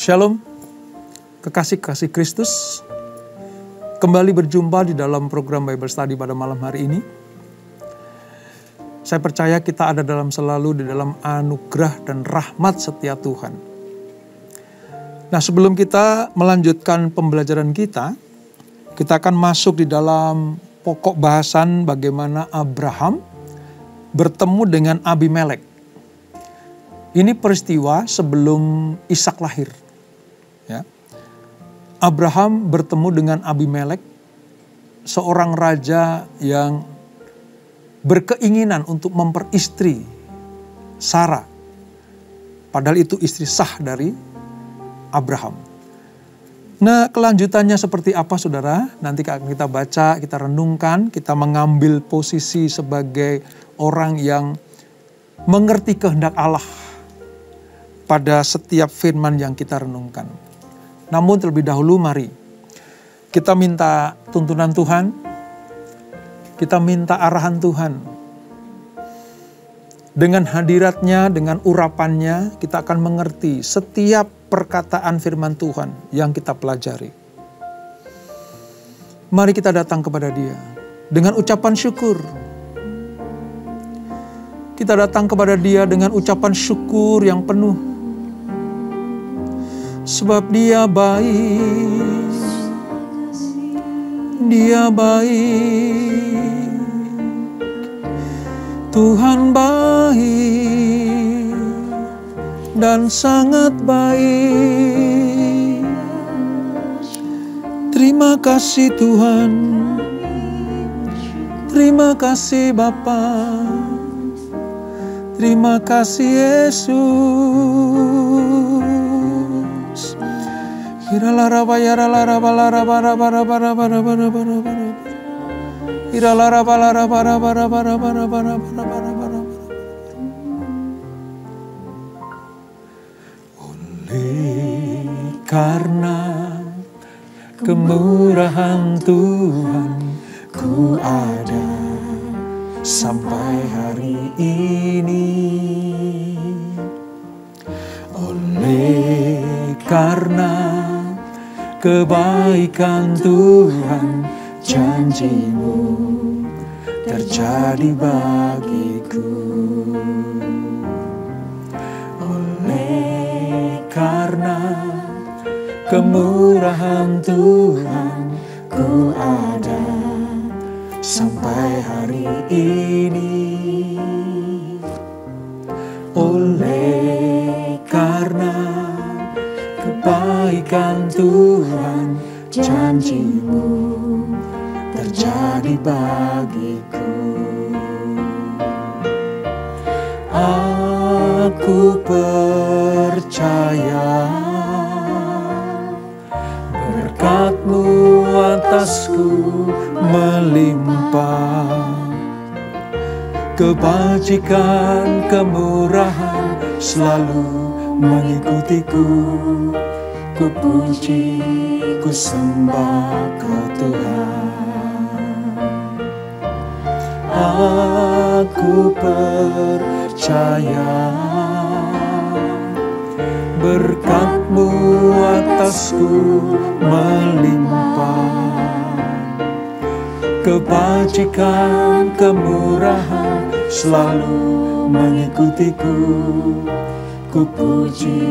Shalom, kekasih-kasih Kristus. Kembali berjumpa di dalam program Bible Study pada malam hari ini. Saya percaya kita ada selalu di dalam anugerah dan rahmat setia Tuhan. Nah, sebelum kita melanjutkan pembelajaran kita akan masuk di dalam pokok bahasan bagaimana Abraham bertemu dengan Abimelek. Ini peristiwa sebelum Ishak lahir. Ya. Abraham bertemu dengan Abimelek, seorang raja yang berkeinginan untuk memperistri Sarah. Padahal itu istri sah dari Abraham. Nah, kelanjutannya seperti apa, saudara? Nanti kita baca, kita renungkan, kita mengambil posisi sebagai orang yang mengerti kehendak Allah pada setiap firman yang kita renungkan. Namun terlebih dahulu mari kita minta tuntunan Tuhan, kita minta arahan Tuhan. Dengan hadiratnya, dengan urapannya, kita akan mengerti setiap perkataan firman Tuhan yang kita pelajari. Mari kita datang kepada Dia dengan ucapan syukur. Kita datang kepada Dia dengan ucapan syukur yang penuh. Sebab Dia baik, Dia baik, Tuhan baik dan sangat baik. Terima kasih Tuhan, terima kasih Bapa, terima kasih Yesus. Oleh karena kemurahan Tuhan, ku ada sampai hari ini. Oleh karena kebaikan Tuhan, janji-Mu terjadi bagiku. Oleh karena kemurahan Tuhan, ku ada sampai hari ini. Oleh karena kebaikan Tuhan, janji-Mu terjadi bagiku. Aku percaya berkat-Mu atasku melimpah. Kebajikan, kemurahan selalu mengikutiku. Ku puji, ku sembah Kau Tuhan. Aku percaya berkat-Mu atasku melimpah. Kebajikan, kemurahan selalu mengikutiku. Ku puji,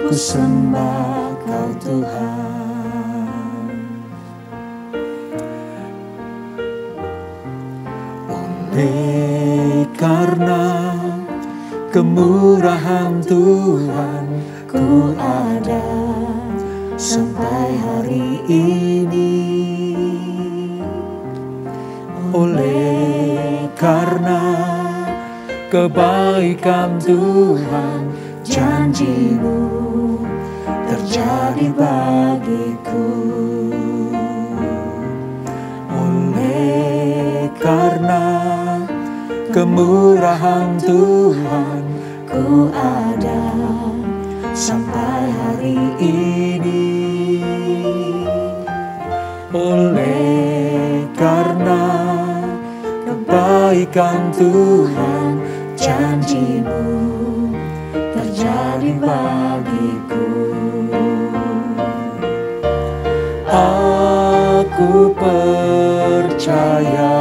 ku sembah Kau Tuhan. Oleh karena kemurahan Tuhan, ku ada sampai hari ini. Oleh karena kebaikan Tuhan, janji-Mu terjadi bagiku. Oleh karena kemurahan Tuhan, ku ada sampai hari ini. Oleh karena kebaikan Tuhan, janji-Mu terjadi bagiku. Aku percaya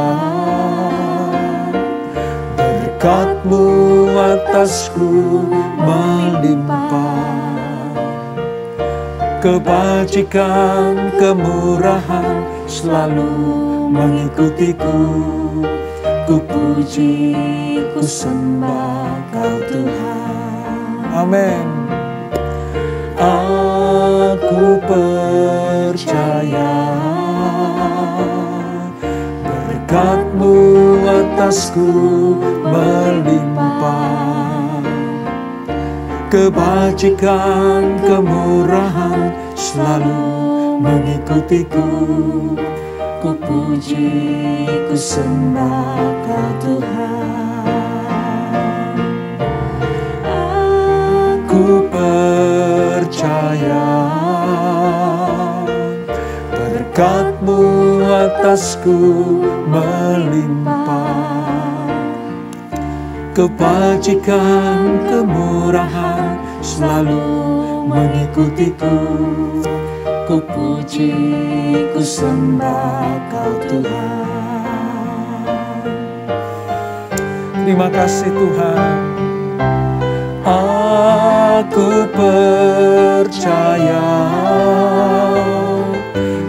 berkat-Mu atasku melimpah, kebajikan, kemurahan selalu mengikutiku. Ku puji, ku sembah Kau Tuhan. Amin. Aku percaya berkat-Mu atasku melimpah, kebajikan, kemurahan selalu mengikutiku. Ku puji, ku sembah Kau Tuhan. Aku percaya berkat-Mu atasku melimpah, kebajikan, kemurahan selalu mengikutiku. Ku puji, ku sembah Kau Tuhan. Terima kasih Tuhan. Aku percaya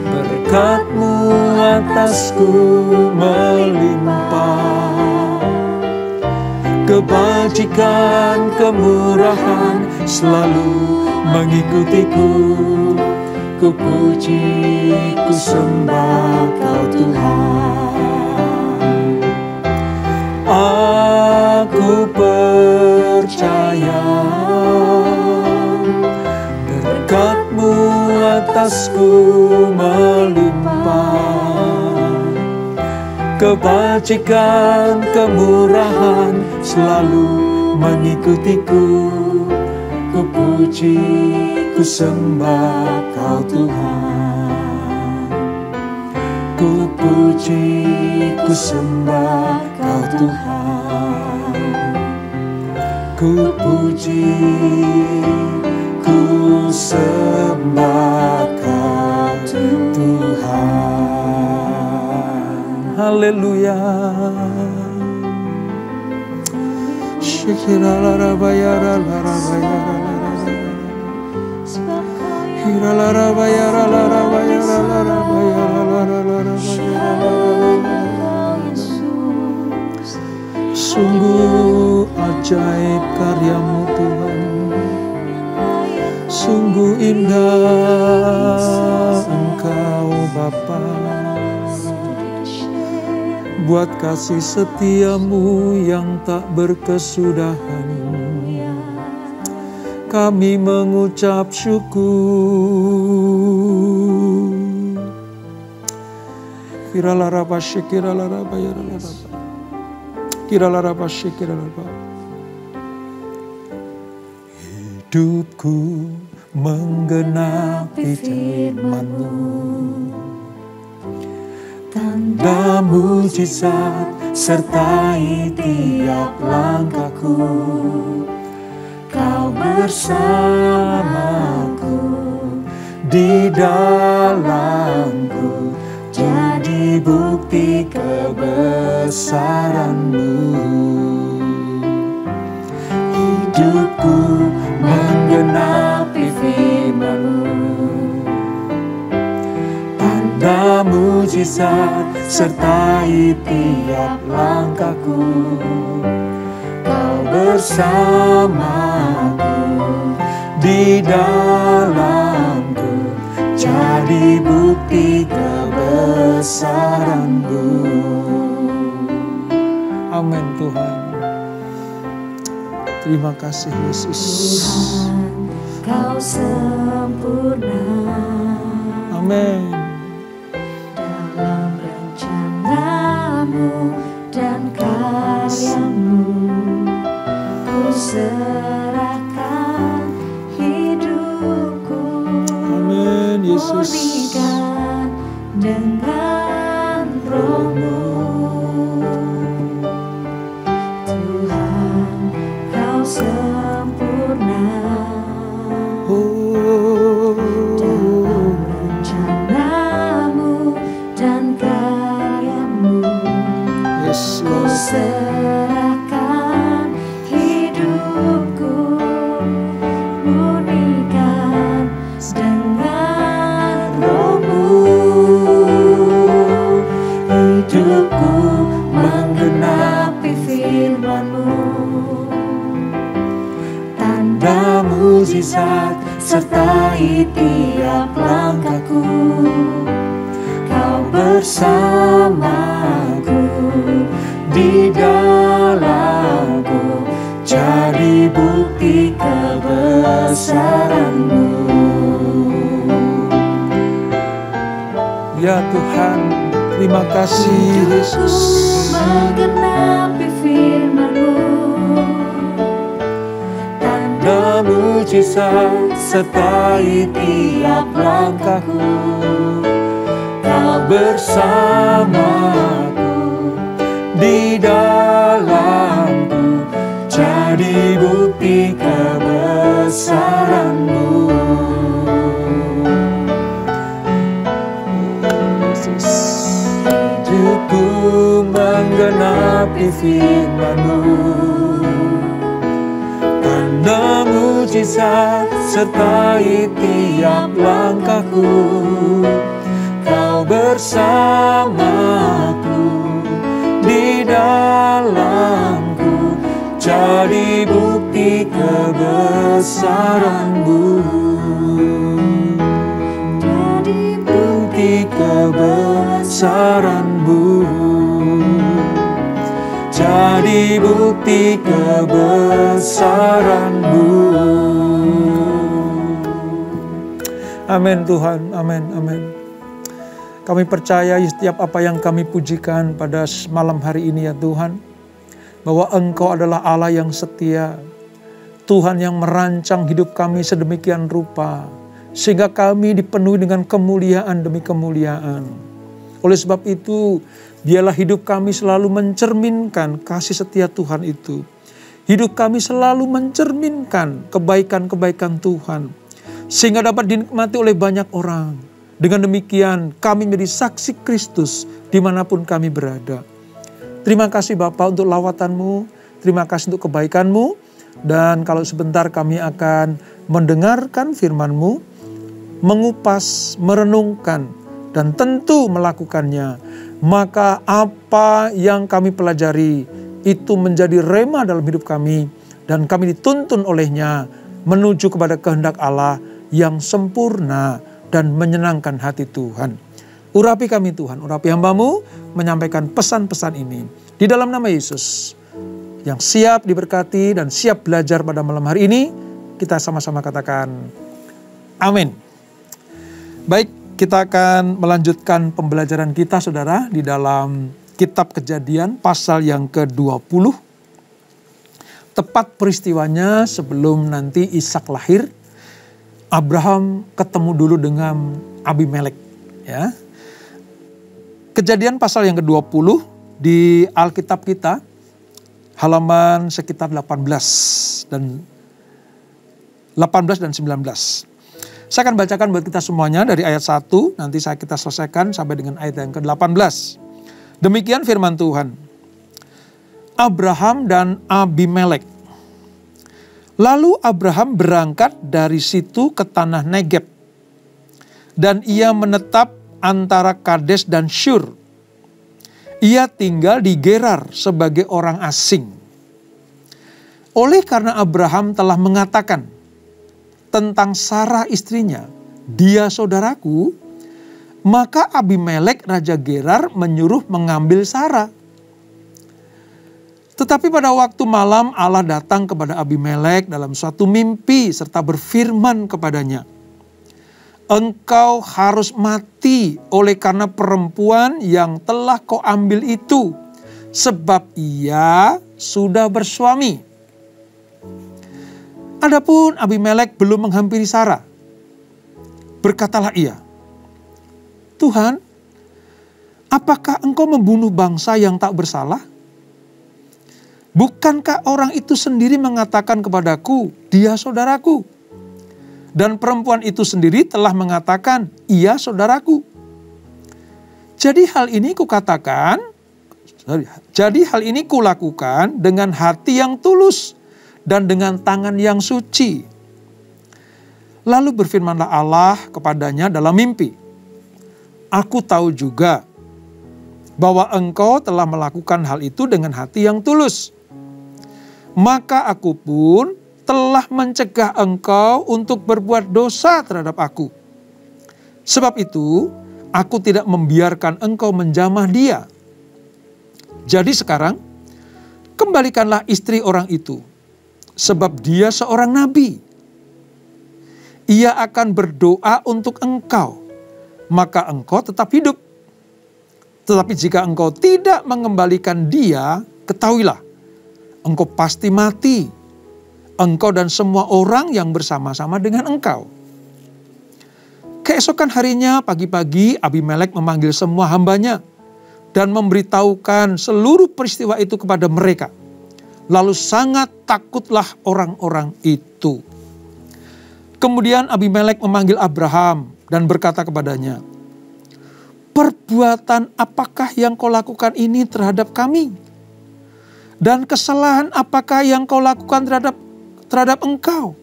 berkat-Mu atasku melimpah, kebajikan, kemurahan selalu mengikutiku. Ku puji, ku sembah Kau Tuhan. Aku percaya berkat-Mu atasku melimpah, kebajikan, kemurahan selalu mengikutiku. Ku puji, ku sembah Kau Tuhan. Ku puji, ku sembah Kau Tuhan. Ku puji, ku sembah Kau Tuhan. Haleluya. Sungguh ajaib karya-Mu Tuhan, sungguh indah Engkau Bapa. Buat kasih setia-Mu yang tak berkesudahan, kami mengucap syukur. Kiralaraba syikiralaraba yaralaraba. Kiralaraba syikiralaraba. Hidupku menggenapi firman-Mu, tanda mujizat sertai tiap langkahku. Kau bersamaku, di dalamku, jadi bukti kebesaran-Mu. Hidupku menggenapi firman-Mu, tanda mujizat sertai tiap langkahku. Kau bersamaku, di dalamku, jadi bukti kebesaran-Mu. Amin Tuhan. Terima kasih Yesus. Tuhan, Kau sempurna. Amin. Dalam rencana-Mu dan karya-Mu, ku serahkan hidupku. Amin Yesus. Murnikan dengan Roh-Mu. Tuhan, Kau sempurna. Dalam rencana-Mu mujizat sertai tiap langkahku. Kau bersamaku, di dalamku, jadi bukti kebesaran-Mu. Ya Tuhan, terima kasih Yesus. Menggenapi firman-Mu, Tanda mujizat sertai tiap langkahku. Kau bersamaku, di dalamku, jadi bukti kebesaran-Mu. Yesus, hidupku menggenapi firman-Mu. Tanda mujizat sertai tiap langkahku. Kau bersamaku, di dalamku, jadi bukti kebesaran-Mu. jadi Bukti kebesaran-Mu. Jadi bukti kebesaran-Mu. Amin Tuhan, amin, amin. Kami percaya setiap apa yang kami pujikan pada malam hari ini ya Tuhan, bahwa Engkau adalah Allah yang setia, Tuhan yang merancang hidup kami sedemikian rupa, sehingga kami dipenuhi dengan kemuliaan demi kemuliaan. Oleh sebab itu, biarlah hidup kami selalu mencerminkan kasih setia Tuhan itu. Hidup kami selalu mencerminkan kebaikan-kebaikan Tuhan, sehingga dapat dinikmati oleh banyak orang. Dengan demikian kami menjadi saksi Kristus dimanapun kami berada. Terima kasih Bapa untuk lawatan-Mu, terima kasih untuk kebaikan-Mu. Dan kalau sebentar kami akan mendengarkan firman-Mu, mengupas, merenungkan, dan tentu melakukannya. Maka apa yang kami pelajari itu menjadi rema dalam hidup kami. Dan kami dituntun olehnya menuju kepada kehendak Allah yang sempurna dan menyenangkan hati Tuhan. Urapi kami Tuhan, urapi hamba-Mu menyampaikan pesan-pesan ini. Di dalam nama Yesus yang siap diberkati dan siap belajar pada malam hari ini, kita sama-sama katakan amin. Baik, kita akan melanjutkan pembelajaran kita saudara di dalam kitab Kejadian pasal yang ke-20. Tepat peristiwanya sebelum nanti Ishak lahir, Abraham ketemu dulu dengan Abimelek. Ya. Kejadian pasal yang ke-20 di Alkitab kita, halaman sekitar 18 dan 19. Saya akan bacakan buat kita semuanya dari ayat 1, nanti kita selesaikan sampai dengan ayat yang ke-18. Demikian firman Tuhan. Abraham dan Abimelek. Lalu Abraham berangkat dari situ ke tanah Negeb. Dan ia menetap antara Kades dan Syur. Ia tinggal di Gerar sebagai orang asing. Oleh karena Abraham telah mengatakan tentang Sarah istrinya, dia saudaraku, maka Abimelek raja Gerar menyuruh mengambil Sarah. Tetapi pada waktu malam Allah datang kepada Abimelek dalam suatu mimpi serta berfirman kepadanya, engkau harus mati oleh karena perempuan yang telah kau ambil itu, sebab ia sudah bersuami. Adapun Abimelek belum menghampiri Sarah. Berkatalah ia, Tuhan, apakah engkau membunuh bangsa yang tak bersalah? Bukankah orang itu sendiri mengatakan kepadaku, dia saudaraku? Dan perempuan itu sendiri telah mengatakan, ia saudaraku. Jadi hal ini kulakukan dengan hati yang tulus dan dengan tangan yang suci. Lalu berfirmanlah Allah kepadanya dalam mimpi, aku tahu juga bahwa engkau telah melakukan hal itu dengan hati yang tulus. Maka aku pun telah mencegah engkau untuk berbuat dosa terhadap aku. Sebab itu, aku tidak membiarkan engkau menjamah dia. Jadi sekarang, kembalikanlah istri orang itu, sebab dia seorang nabi. Ia akan berdoa untuk engkau, maka engkau tetap hidup. Tetapi jika engkau tidak mengembalikan dia, ketahuilah, engkau pasti mati. Engkau dan semua orang yang bersama-sama dengan engkau. Keesokan harinya pagi-pagi Abimelek memanggil semua hambanya dan memberitahukan seluruh peristiwa itu kepada mereka. Lalu sangat takutlah orang-orang itu. Kemudian Abimelek memanggil Abraham dan berkata kepadanya, perbuatan apakah yang kau lakukan ini terhadap kami? Dan kesalahan apakah yang kau lakukan terhadap engkau?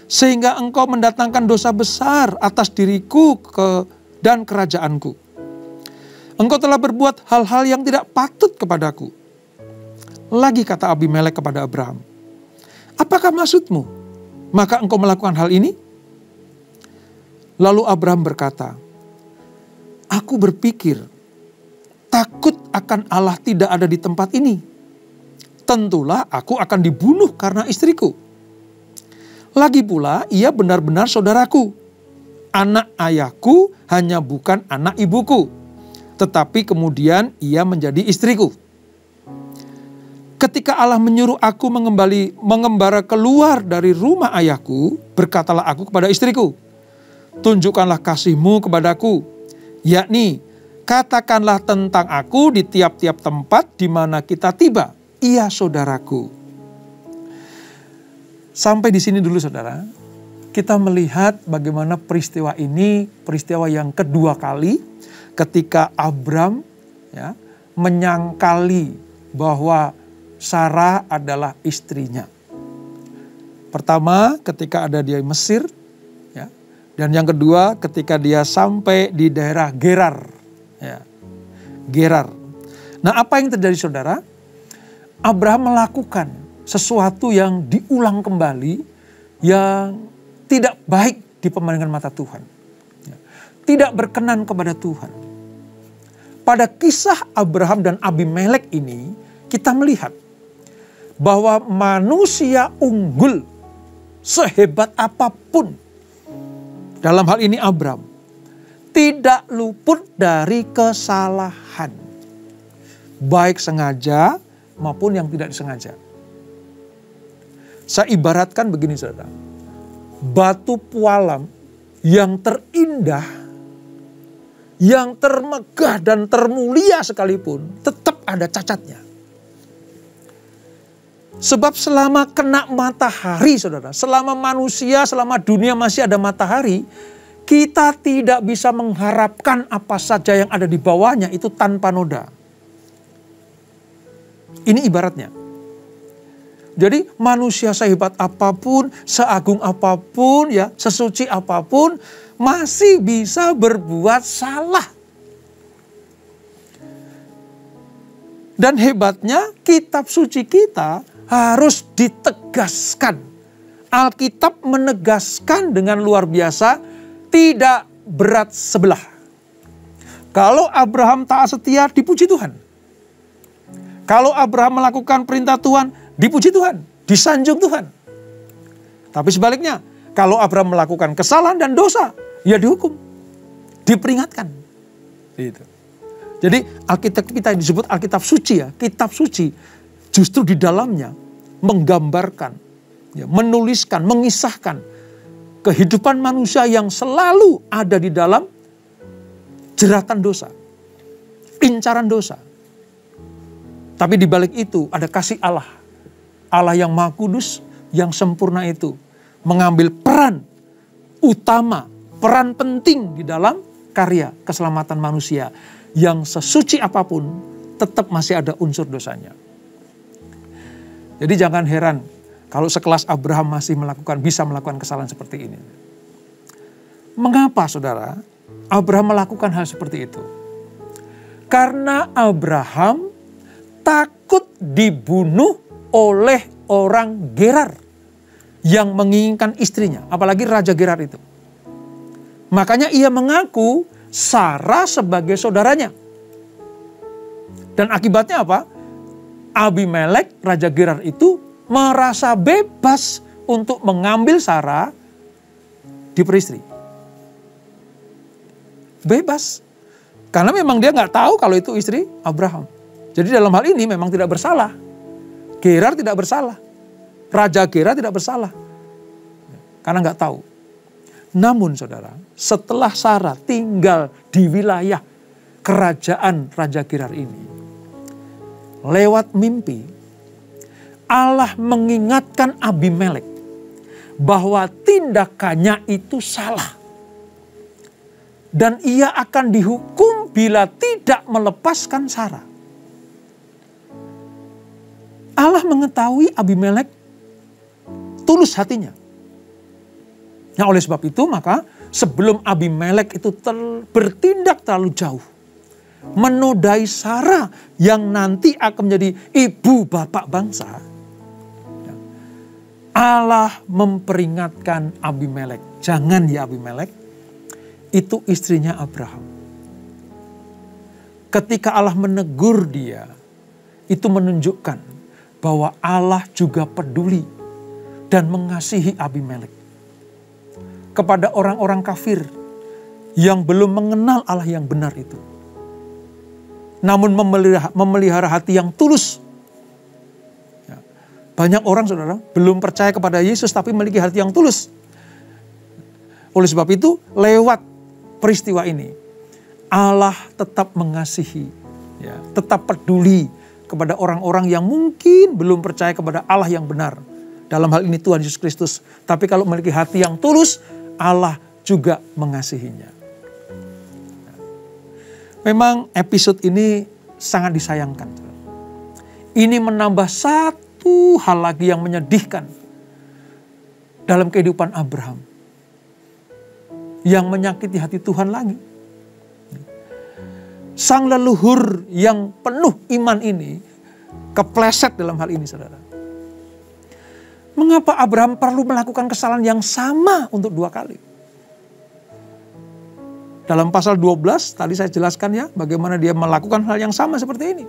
Sehingga engkau mendatangkan dosa besar atas diriku dan kerajaanku. Engkau telah berbuat hal-hal yang tidak patut kepadaku. Lagi kata Abimelek kepada Abraham, apakah maksudmu? Maka engkau melakukan hal ini? Lalu Abraham berkata, aku berpikir, takut akan Allah tidak ada di tempat ini. Tentulah aku akan dibunuh karena istriku. Lagi pula ia benar-benar saudaraku. Anak ayahku hanya bukan anak ibuku. Tetapi kemudian ia menjadi istriku. Ketika Allah menyuruh aku mengembara keluar dari rumah ayahku, berkatalah aku kepada istriku, tunjukkanlah kasihmu kepadaku, yakni katakanlah tentang aku di tiap-tiap tempat di mana kita tiba. Ia saudaraku. Sampai di sini dulu saudara, kita melihat bagaimana peristiwa ini, peristiwa yang kedua kali ketika Abram menyangkali bahwa Sarah adalah istrinya. Pertama ketika ada dia di Mesir, dan yang kedua ketika dia sampai di daerah Gerar. Gerar. Nah, apa yang terjadi saudara? Abraham melakukan sesuatu yang diulang kembali yang tidak baik di pemandangan mata Tuhan. Tidak berkenan kepada Tuhan. Pada kisah Abraham dan Abimelek ini kita melihat bahwa manusia unggul sehebat apapun, dalam hal ini Abraham, tidak luput dari kesalahan. Baik sengaja maupun yang tidak disengaja. Saya ibaratkan begini saudara, batu pualam yang terindah, yang termegah dan termulia sekalipun, tetap ada cacatnya. Sebab selama kena matahari saudara, selama manusia, selama dunia masih ada matahari, kita tidak bisa mengharapkan apa saja yang ada di bawahnya itu tanpa noda. Ini ibaratnya. Jadi manusia sehebat apapun, seagung apapun, sesuci apapun, masih bisa berbuat salah. Dan hebatnya kitab suci kita harus ditegaskan. Alkitab menegaskan dengan luar biasa, tidak berat sebelah. Kalau Abraham taat setia, dipuji Tuhan. Kalau Abraham melakukan perintah Tuhan, dipuji Tuhan, disanjung Tuhan. Tapi sebaliknya, kalau Abraham melakukan kesalahan dan dosa, ya dihukum, diperingatkan. Gitu. Jadi Alkitab kita disebut Alkitab suci kitab suci. Justru di dalamnya menggambarkan, menuliskan, mengisahkan kehidupan manusia yang selalu ada di dalam jeratan dosa, incaran dosa. Tapi di balik itu ada kasih Allah. Allah yang Maha Kudus, yang sempurna itu mengambil peran utama, peran penting di dalam karya keselamatan manusia yang sesuci apapun tetap masih ada unsur dosanya. Jadi jangan heran kalau sekelas Abraham masih bisa melakukan kesalahan seperti ini. Mengapa saudara Abraham melakukan hal seperti itu? Karena Abraham takut dibunuh oleh orang Gerar. yang menginginkan istrinya, apalagi Raja Gerar itu. Makanya ia mengaku Sarah sebagai saudaranya. Dan akibatnya apa? Abimelek, Raja Gerar itu merasa bebas untuk mengambil Sarah diperistri. Bebas. Karena memang dia nggak tahu kalau itu istri Abraham. Jadi dalam hal ini memang tidak bersalah. Gerar tidak bersalah. Raja Gerar tidak bersalah. Karena nggak tahu. Namun saudara, setelah Sarah tinggal di wilayah kerajaan Raja Gerar ini, lewat mimpi, Allah mengingatkan Abimelek bahwa tindakannya itu salah. Dan ia akan dihukum bila tidak melepaskan Sarah. Allah mengetahui Abimelek tulus hatinya. Nah, oleh sebab itu maka sebelum Abimelek itu bertindak terlalu jauh, menodai Sarah yang nanti akan menjadi ibu bapak bangsa, Allah memperingatkan Abimelek, jangan ya Abimelek, itu istrinya Abraham. Ketika Allah menegur dia, itu menunjukkan bahwa Allah juga peduli dan mengasihi Abimelek. Kepada orang-orang kafir yang belum mengenal Allah yang benar itu. Namun memelihara hati yang tulus. Ya. Banyak orang saudara belum percaya kepada Yesus tapi memiliki hati yang tulus. Oleh sebab itu lewat peristiwa ini Allah tetap mengasihi, ya, tetap peduli kepada orang-orang yang mungkin belum percaya kepada Allah yang benar. Dalam hal ini Tuhan Yesus Kristus. Tapi kalau memiliki hati yang tulus, Allah juga mengasihinya. Memang episode ini sangat disayangkan. Ini menambah satu hal lagi yang menyedihkan dalam kehidupan Abraham. Yang menyakiti hati Tuhan lagi. Sang leluhur yang penuh iman ini kepleset dalam hal ini saudara. Mengapa Abraham perlu melakukan kesalahan yang sama untuk 2 kali? Dalam pasal 12 tadi saya jelaskan ya bagaimana dia melakukan hal yang sama seperti ini.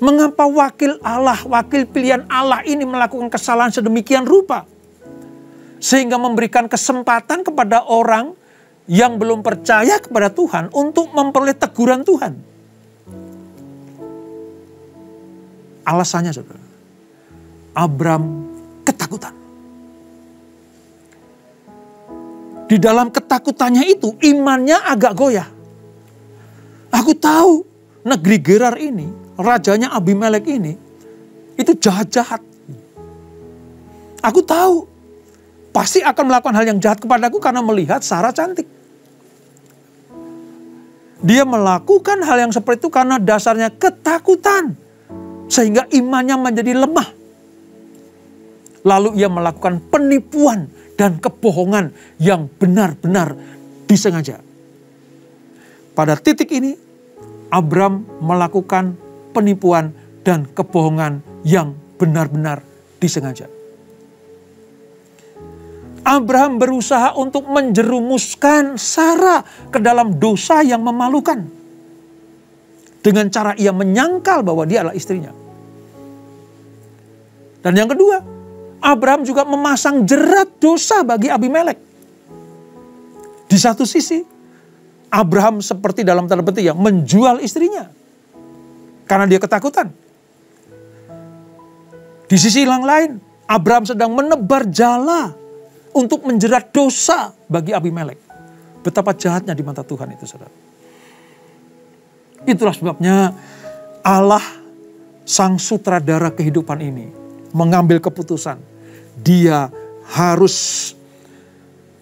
Mengapa wakil Allah, wakil pilihan Allah ini melakukan kesalahan sedemikian rupa? Sehingga memberikan kesempatan kepada orang yang belum percaya kepada Tuhan untuk memperoleh teguran Tuhan. Alasannya saudara, Abraham ketakutan. Di dalam ketakutannya itu imannya agak goyah. Aku tahu negeri Gerar ini, rajanya Abimelek ini, itu jahat-jahat. Aku tahu pasti akan melakukan hal yang jahat kepadaku karena melihat Sarah cantik. Dia melakukan hal yang seperti itu karena dasarnya ketakutan. Sehingga imannya menjadi lemah. Lalu ia melakukan penipuan dan kebohongan yang benar-benar disengaja. Pada titik ini, Abraham melakukan penipuan dan kebohongan yang benar-benar disengaja. Abraham berusaha untuk menjerumuskan Sarah ke dalam dosa yang memalukan. Dengan cara ia menyangkal bahwa dia adalah istrinya. Dan yang kedua, Abraham juga memasang jerat dosa bagi Abimelek. Di satu sisi, Abraham seperti dalam tanda petik ya, menjual istrinya. Karena dia ketakutan. Di sisi yang lain, Abraham sedang menebar jala untuk menjerat dosa bagi Abimelek. Betapa jahatnya di mata Tuhan itu saudara. Itulah sebabnya Allah, sang sutradara kehidupan ini, mengambil keputusan. Dia harus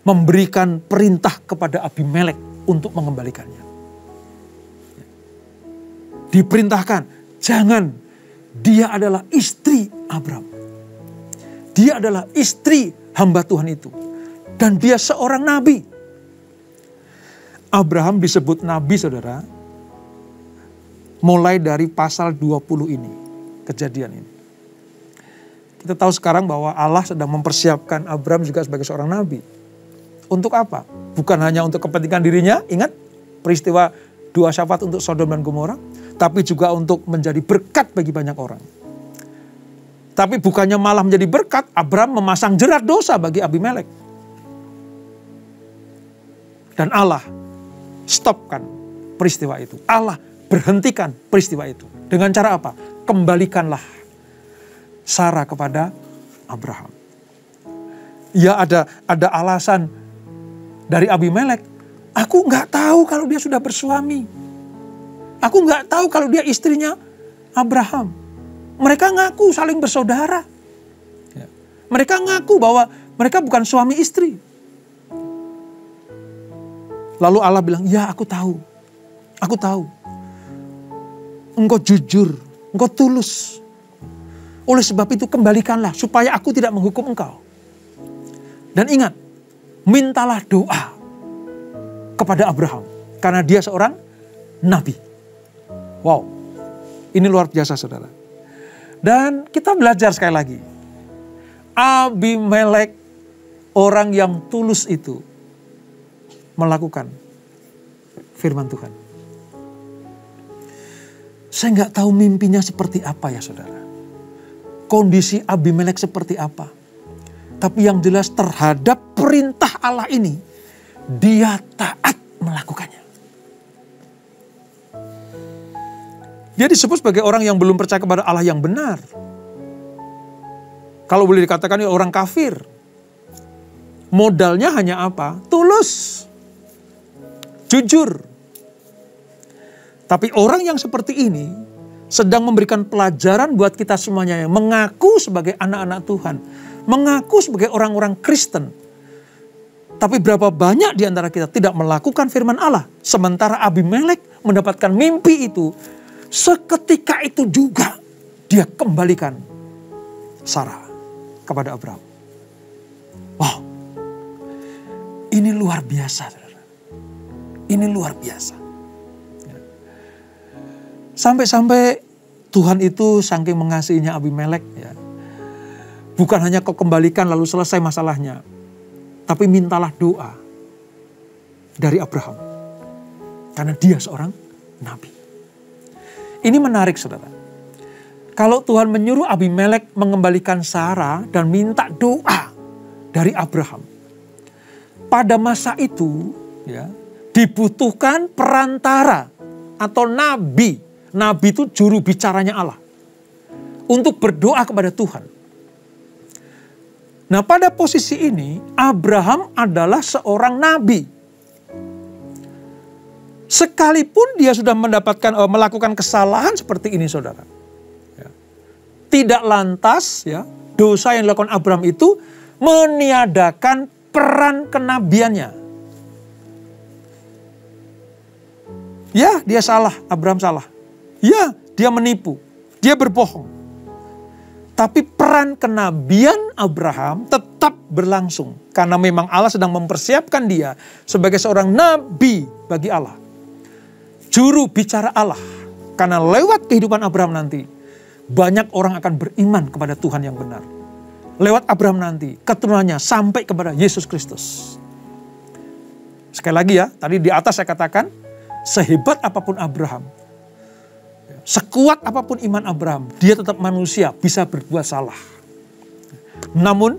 memberikan perintah kepada Abimelek untuk mengembalikannya. Diperintahkan, jangan, dia adalah istri Abraham. Dia adalah istri hamba Tuhan itu. Dan dia seorang nabi. Abraham disebut nabi saudara, mulai dari pasal 20 ini, kejadian ini. Kita tahu sekarang bahwa Allah sedang mempersiapkan Abraham juga sebagai seorang nabi. Untuk apa? Bukan hanya untuk kepentingan dirinya, ingat peristiwa dua syafaat untuk Sodom dan Gomora, tapi juga untuk menjadi berkat bagi banyak orang. Tapi bukannya malah menjadi berkat, Abraham memasang jerat dosa bagi Abimelek. Dan Allah stopkan peristiwa itu. Allah berhentikan peristiwa itu. Dengan cara apa? Kembalikanlah Sarah kepada Abraham. Ya ada alasan dari Abimelek. Aku nggak tahu kalau dia sudah bersuami. Aku nggak tahu kalau dia istrinya Abraham. Mereka ngaku saling bersaudara. Mereka ngaku bahwa mereka bukan suami istri. Lalu Allah bilang, ya aku tahu. Aku tahu. Engkau jujur, engkau tulus. Oleh sebab itu kembalikanlah supaya aku tidak menghukum engkau. Dan ingat, mintalah doa kepada Abraham. Karena dia seorang nabi. Wow, ini luar biasa saudara. Dan kita belajar sekali lagi. Abimelek, orang yang tulus itu, melakukan firman Tuhan. Saya nggak tahu mimpinya seperti apa ya saudara. Kondisi Abimelek seperti apa. Tapi yang jelas terhadap perintah Allah ini, dia taat melakukannya. Dia disebut sebagai orang yang belum percaya kepada Allah yang benar. Kalau boleh dikatakan dia orang kafir. Modalnya hanya apa? Tulus. Jujur. Tapi orang yang seperti ini sedang memberikan pelajaran buat kita semuanya yang mengaku sebagai anak-anak Tuhan. Mengaku sebagai orang-orang Kristen. Tapi berapa banyak di antara kita tidak melakukan firman Allah. Sementara Abimelek mendapatkan mimpi itu. Seketika itu juga dia kembalikan Sarah kepada Abraham. Wow. Ini luar biasa. Saudara. Ini luar biasa. Sampai-sampai Tuhan itu saking mengasihinya Abimelek. Ya. Bukan hanya kau kembalikan lalu selesai masalahnya. Tapi mintalah doa dari Abraham. Karena dia seorang nabi. Ini menarik saudara. Kalau Tuhan menyuruh Abimelek mengembalikan Sarah dan minta doa dari Abraham. Pada masa itu ya, dibutuhkan perantara atau nabi. Nabi itu juru bicaranya Allah. Untuk berdoa kepada Tuhan. Nah pada posisi ini Abraham adalah seorang nabi. Sekalipun dia sudah melakukan kesalahan seperti ini saudara. Ya. Tidak lantas ya, dosa yang dilakukan Abraham itu meniadakan peran kenabiannya. Ya dia salah, Abraham salah. Ya dia menipu, dia berbohong. Tapi peran kenabian Abraham tetap berlangsung. Karena memang Allah sedang mempersiapkan dia sebagai seorang nabi bagi Allah. Juru bicara Allah. Karena lewat kehidupan Abraham nanti, banyak orang akan beriman kepada Tuhan yang benar. Lewat Abraham nanti, keturunannya sampai kepada Yesus Kristus. Sekali lagi ya, tadi di atas saya katakan, sehebat apapun Abraham, sekuat apapun iman Abraham, dia tetap manusia, bisa berbuat salah. Namun,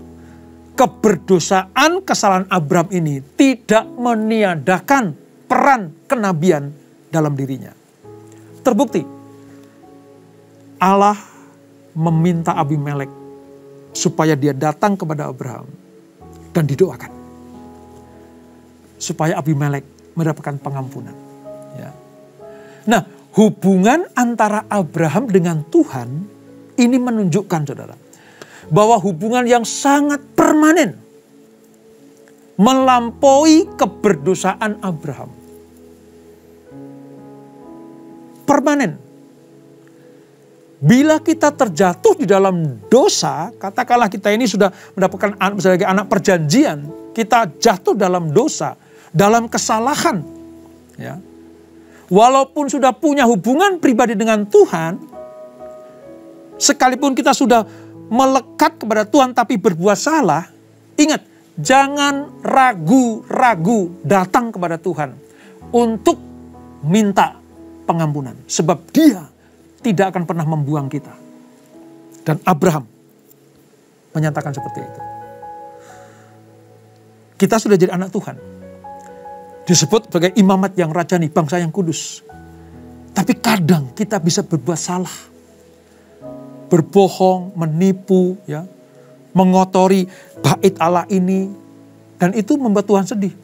keberdosaan kesalahan Abraham ini tidak meniadakan peran kenabian dalam dirinya. Terbukti, Allah meminta Abimelek supaya dia datang kepada Abraham dan didoakan. Supaya Abimelek mendapatkan pengampunan. Ya. Nah, hubungan antara Abraham dengan Tuhan ini menunjukkan saudara. Bahwa hubungan yang sangat permanen. Melampaui keberdosaan Abraham. Permanen. Bila kita terjatuh di dalam dosa, katakanlah kita ini sudah mendapatkan sebagai anak perjanjian, kita jatuh dalam dosa, dalam kesalahan. Ya. Walaupun sudah punya hubungan pribadi dengan Tuhan, sekalipun kita sudah melekat kepada Tuhan tapi berbuat salah, ingat, jangan ragu-ragu datang kepada Tuhan untuk minta pengampunan. Sebab Dia tidak akan pernah membuang kita. Dan Abraham menyatakan seperti itu. Kita sudah jadi anak Tuhan. Disebut sebagai imamat yang rajani, bangsa yang kudus. Tapi kadang kita bisa berbuat salah. Berbohong, menipu, ya, mengotori bait Allah ini. Dan itu membuat Tuhan sedih.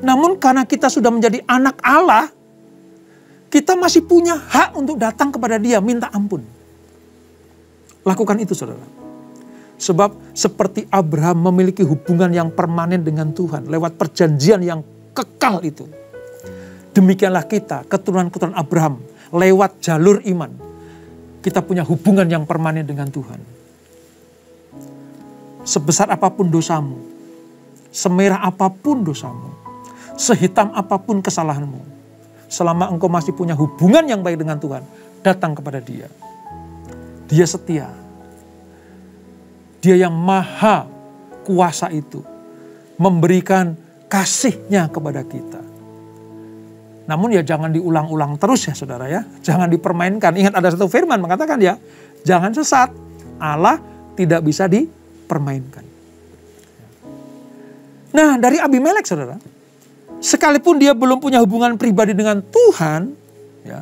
Namun karena kita sudah menjadi anak Allah, kita masih punya hak untuk datang kepada Dia, minta ampun. Lakukan itu, saudara. Sebab seperti Abraham memiliki hubungan yang permanen dengan Tuhan lewat perjanjian yang kekal itu. Demikianlah kita, keturunan-keturunan Abraham, lewat jalur iman. Kita punya hubungan yang permanen dengan Tuhan. Sebesar apapun dosamu, semerah apapun dosamu, sehitam apapun kesalahanmu, selama engkau masih punya hubungan yang baik dengan Tuhan, datang kepada Dia. Dia setia. Dia yang maha kuasa itu memberikan kasih-Nya kepada kita. Namun ya jangan diulang-ulang terus ya saudara ya. Jangan dipermainkan. Ingat ada satu firman mengatakan ya, jangan sesat. Allah tidak bisa dipermainkan. Nah dari Abimelek saudara, sekalipun dia belum punya hubungan pribadi dengan Tuhan, ya,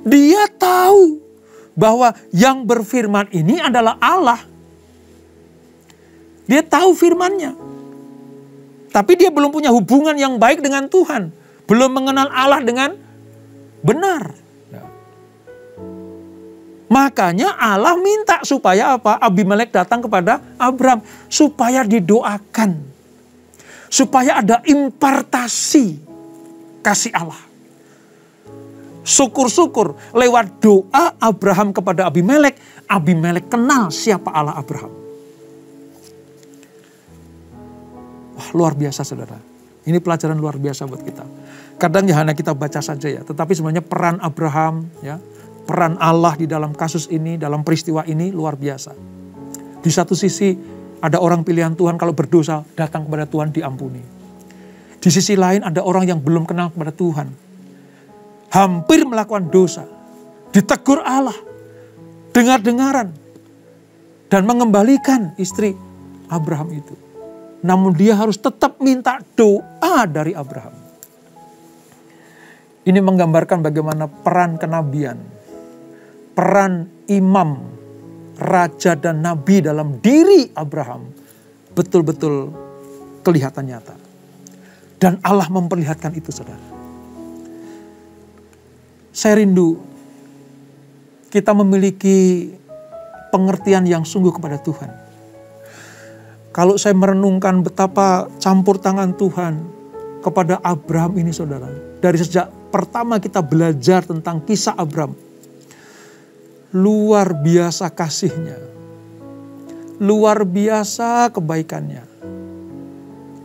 dia tahu bahwa yang berfirman ini adalah Allah. Dia tahu firman-Nya. Tapi dia belum punya hubungan yang baik dengan Tuhan. Belum mengenal Allah dengan benar. Ya. Makanya Allah minta supaya apa? Abimelek datang kepada Abraham. Supaya didoakan. Supaya ada impartasi kasih Allah. Syukur-syukur lewat doa Abraham kepada Abimelek. Abimelek kenal siapa Allah Abraham. Wah, luar biasa saudara. Ini pelajaran luar biasa buat kita. Kadang ya hanya kita baca saja ya. Tetapi sebenarnya peran Abraham, ya, peran Allah di dalam kasus ini, dalam peristiwa ini luar biasa. Di satu sisi ada orang pilihan Tuhan kalau berdosa datang kepada Tuhan diampuni. Di sisi lain ada orang yang belum kenal kepada Tuhan. Hampir melakukan dosa. Ditegur Allah. Dengar-dengaran. Dan mengembalikan istri Abraham itu. Namun dia harus tetap minta doa dari Abraham. Ini menggambarkan bagaimana peran kenabian. Peran imam, raja dan nabi dalam diri Abraham. Betul-betul kelihatan nyata. Dan Allah memperlihatkan itu saudara. Saya rindu kita memiliki pengertian yang sungguh kepada Tuhan. Kalau saya merenungkan betapa campur tangan Tuhan kepada Abraham ini saudara. Dari sejak pertama kita belajar tentang kisah Abraham. Luar biasa kasih-Nya. Luar biasa kebaikannya.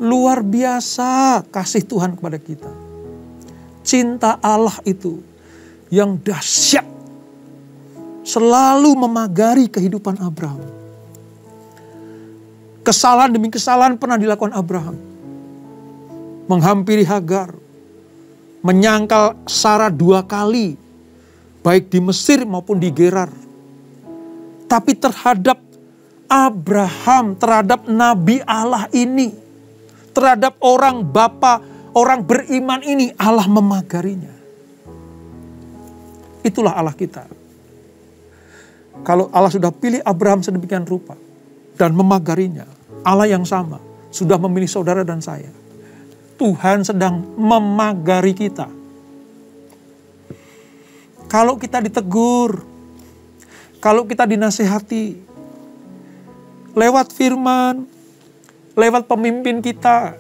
Luar biasa kasih Tuhan kepada kita. Cinta Allah itu yang dahsyat selalu memagari kehidupan Abraham. Kesalahan demi kesalahan pernah dilakukan Abraham. Menghampiri Hagar, menyangkal Sarah 2 kali, baik di Mesir maupun di Gerar. Tapi terhadap Abraham, terhadap Nabi Allah ini, terhadap orang bapa, orang beriman ini, Allah memagarinya. Itulah Allah kita. Kalau Allah sudah pilih Abraham sedemikian rupa dan memagarinya, Allah yang sama sudah memilih saudara dan saya. Tuhan sedang memagari kita. Kalau kita ditegur, kalau kita dinasihati, lewat firman, lewat pemimpin kita,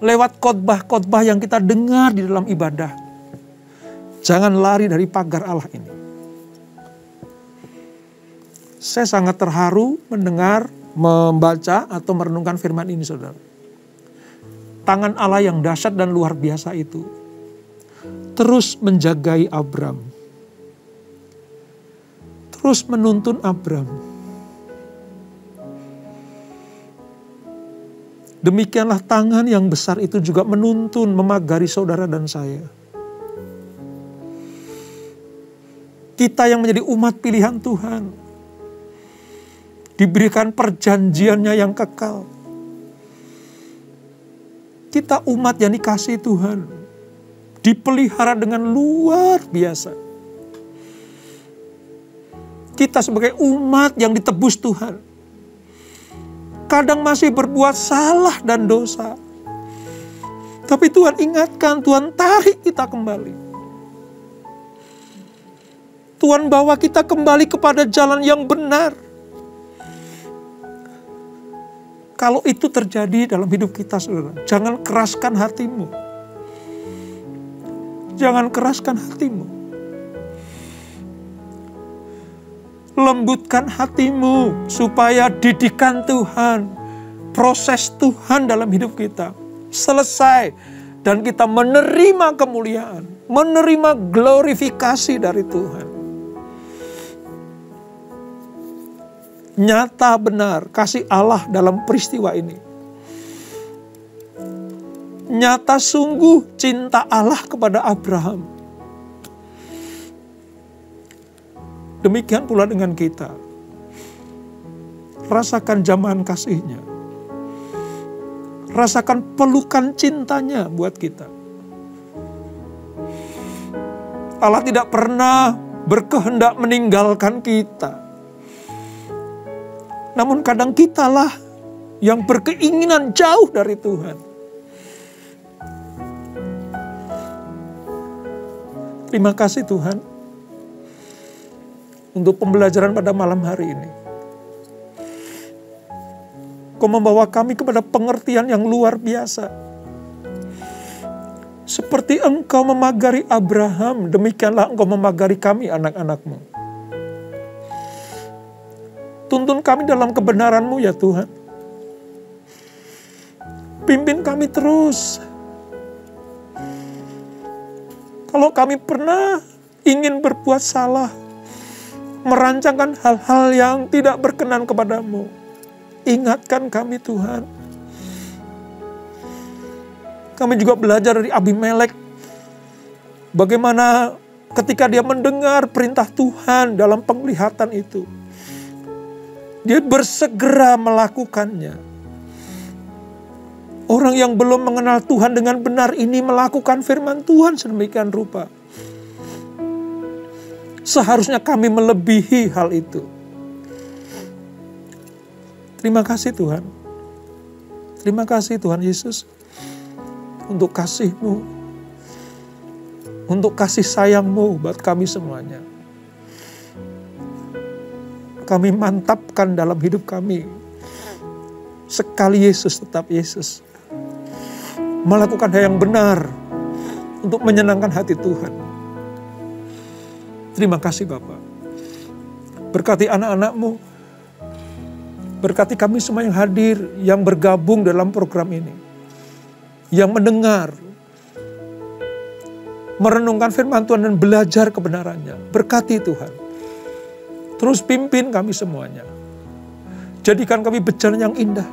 lewat khotbah-khotbah yang kita dengar di dalam ibadah, jangan lari dari pagar Allah ini. Saya sangat terharu mendengar, membaca atau merenungkan firman ini saudara. Tangan Allah yang dahsyat dan luar biasa itu terus menjagai Abraham. terus menuntun Abram. Demikianlah tangan yang besar itu juga menuntun, memagari saudara dan saya. Kita yang menjadi umat pilihan Tuhan, diberikan perjanjiannya yang kekal. Kita umat yang dikasihi Tuhan, dipelihara dengan luar biasa. Kita sebagai umat yang ditebus Tuhan, kadang masih berbuat salah dan dosa. Tapi Tuhan ingatkan, Tuhan tarik kita kembali. Tuhan bawa kita kembali kepada jalan yang benar. Kalau itu terjadi dalam hidup kita, saudara, jangan keraskan hatimu. Jangan keraskan hatimu. Lembutkan hatimu supaya didikan Tuhan, proses Tuhan dalam hidup kita selesai dan kita menerima kemuliaan, menerima glorifikasi dari Tuhan. Nyata benar kasih Allah dalam peristiwa ini. Nyata sungguh cinta Allah kepada Abraham. Demikian pula dengan kita. Rasakan jamahan kasih-Nya. Rasakan pelukan cintanya buat kita. Allah tidak pernah berkehendak meninggalkan kita. Namun kadang kitalah yang berkeinginan jauh dari Tuhan. Terima kasih Tuhan untuk pembelajaran pada malam hari ini. Kau membawa kami kepada pengertian yang luar biasa. Seperti Engkau memagari Abraham, demikianlah Engkau memagari kami anak-anak-Mu. Tuntun kami dalam kebenaran-Mu ya Tuhan. Pimpin kami terus. Kalau kami pernah ingin berbuat salah, merancangkan hal-hal yang tidak berkenan kepadamu, ingatkan kami Tuhan. Kami juga belajar dari Abimelek, bagaimana ketika dia mendengar perintah Tuhan dalam penglihatan itu, dia bersegera melakukannya. Orang yang belum mengenal Tuhan dengan benar ini melakukan firman Tuhan sedemikian rupa. Seharusnya kami melebihi hal itu. Terima kasih Tuhan. Terima kasih Tuhan Yesus. Untuk kasih-Mu. Untuk kasih sayang-Mu buat kami semuanya. Kami mantapkan dalam hidup kami. Sekali Yesus tetap Yesus. Melakukan hal yang benar untuk menyenangkan hati Tuhan. Terima kasih Bapak. Berkati anak-anak-Mu. Berkati kami semua yang hadir, yang bergabung dalam program ini. Yang mendengar. Merenungkan firman Tuhan dan belajar kebenarannya. Berkati Tuhan. Terus pimpin kami semuanya. Jadikan kami berjalan yang indah.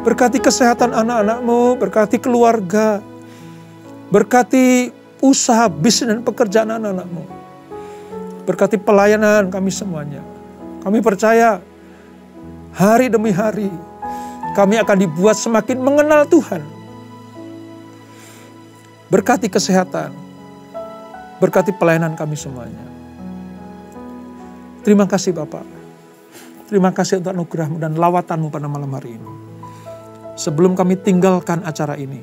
Berkati kesehatan anak-anak-Mu, berkati keluarga, berkati usaha, bisnis, dan pekerjaan anak-anak-Mu. Berkati pelayanan kami semuanya. Kami percaya hari demi hari kami akan dibuat semakin mengenal Tuhan. Berkati kesehatan, berkati pelayanan kami semuanya. Terima kasih Bapak. Terima kasih untuk anugerah-Mu dan lawatan-Mu pada malam hari ini. Sebelum kami tinggalkan acara ini,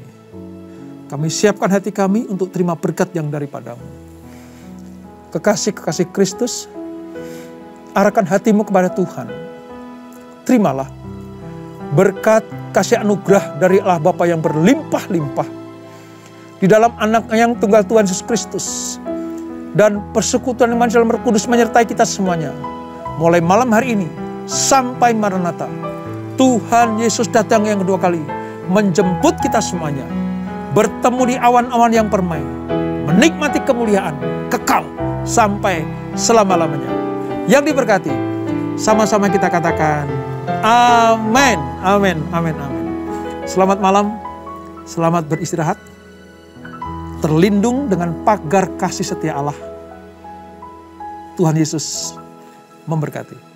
kami siapkan hati kami untuk terima berkat yang daripada-Mu. Kekasih-kekasih Kristus, arahkan hatimu kepada Tuhan. Terimalah berkat kasih anugerah dari Allah Bapa yang berlimpah-limpah di dalam anak yang tunggal Tuhan Yesus Kristus. Dan persekutuan yang manis dalam Roh Kudus menyertai kita semuanya. Mulai malam hari ini sampai Maranatha. Tuhan Yesus datang yang kedua kali. Menjemput kita semuanya. Bertemu di awan-awan yang permai. Menikmati kemuliaan kekal sampai selama-lamanya. Yang diberkati, sama-sama kita katakan, amin, amin, amin, amin. Selamat malam, selamat beristirahat, terlindung dengan pagar kasih setia Allah. Tuhan Yesus memberkati.